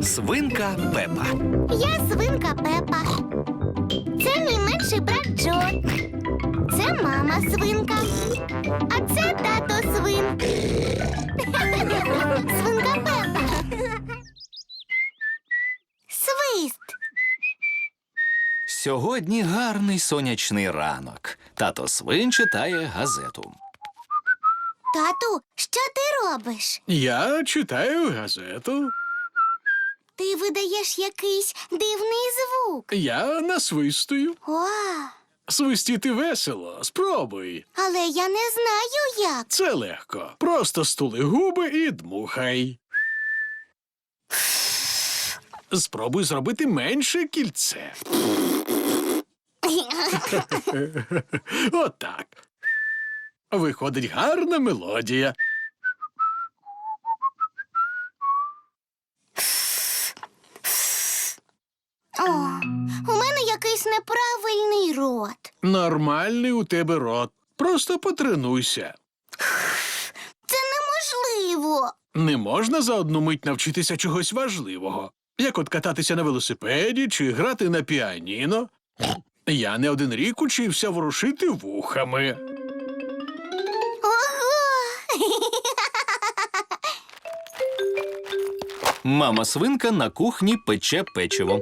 Свинка Пепа. Я свинка Пепа. Це мій менший брат Джо. Це мама свинка. А це тато свин. Свинка Пепа. Свист. Сьогодні гарний сонячний ранок. Тато свин читає газету. Тату, що ти робиш? Я читаю газету. Ти видаєш якийсь дивний звук. Я насвистую. О, Свистіти весело. Спробуй. але я не знаю як. Це легко. Просто стули губи і дмухай. Спробуй зробити менше кільце. Отак. Виходить гарна мелодія. О, у мене якийсь неправильний рот. Нормальний у тебе рот. Просто потренуйся. Це неможливо. Не можна за одну мить навчитися чогось важливого, як от кататися на велосипеді чи грати на піаніно. Я не один рік учився ворушити вухами. Ого! Мама свинка на кухні пече печиво.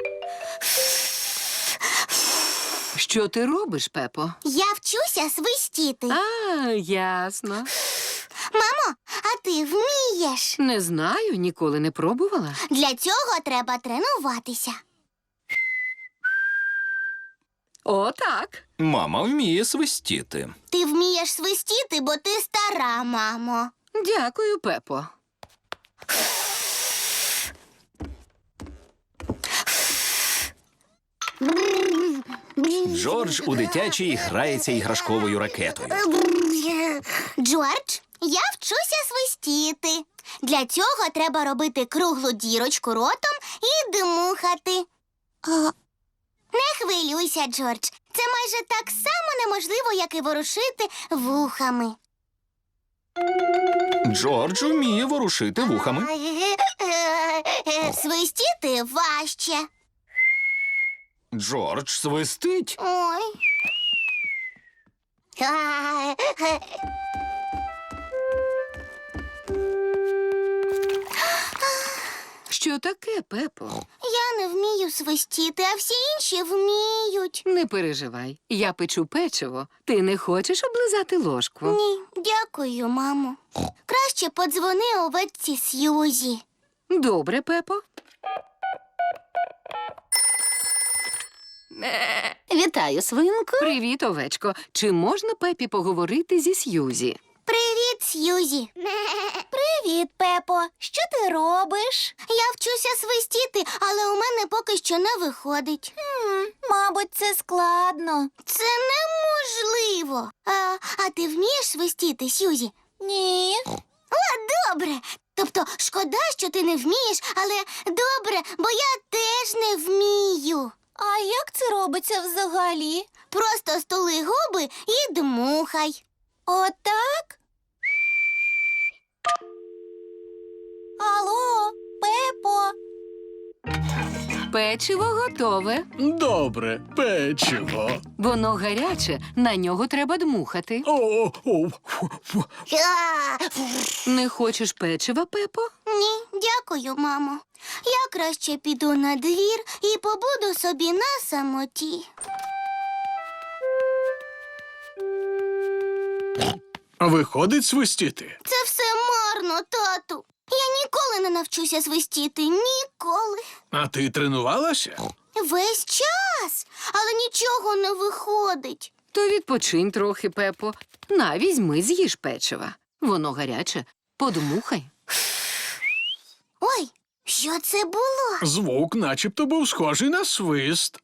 Що ти робиш, Пепо? Я вчуся свистіти. А, ясно. Мамо, а ти вмієш? Не знаю, ніколи не пробувала. Для цього треба тренуватися. О, так. Мама вміє свистіти. Ти вмієш свистіти, бо ти стара, мамо. Дякую, Пепо. Джордж у дитячій грається іграшковою ракетою. Джордж, я вчуся свистіти. Для цього треба робити круглу дірочку ротом і дмухати. Не хвилюйся, Джордж. Це майже так само неможливо, як і ворушити вухами. Джордж вміє ворушити вухами. Свистіти важче. Джордж свистить. Ой. Що таке, Пепо? Я не вмію свистіти, а всі інші вміють. Не переживай. Я печу печиво. Ти не хочеш облизати ложку? Ні, дякую, мамо. Краще подзвони овечці Сьюзі. Добре, Пепо. Вітаю, свинку. Привіт, овечко. Чи можна Пепі поговорити зі Сьюзі? Привіт, Сьюзі. Привіт, Пепо. Що ти робиш? Я вчуся свистіти, але у мене поки що не виходить. Мабуть, це складно. Це неможливо. А ти вмієш свистіти, Сьюзі? Ні. О, добре. Тобто, шкода, що ти не вмієш, але добре, бо я теж не вмію. А як це робиться взагалі? Просто стули губи і дмухай. Отак? Алло, Пепо. Печиво готове. Добре, печиво. Воно гаряче, на нього треба дмухати. Фу. Не хочеш печива, Пепо? Ні, дякую, мамо. Я краще піду на двір і побуду собі на самоті. Виходить свистіти. Це все марно, тату. Я ніколи не навчуся свистіти. Ніколи. А ти тренувалася? Весь час. Але нічого не виходить. То відпочинь трохи, Пепо. На, візьми, з'їж печива. Воно гаряче. Подмухай. Ой, що це було? Звук начебто був схожий на свист.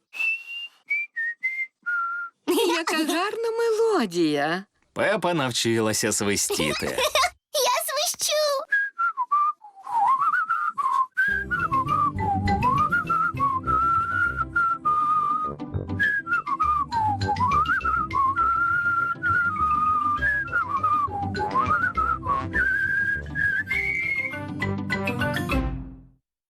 Яка гарна мелодія. Пепа навчилася свистіти.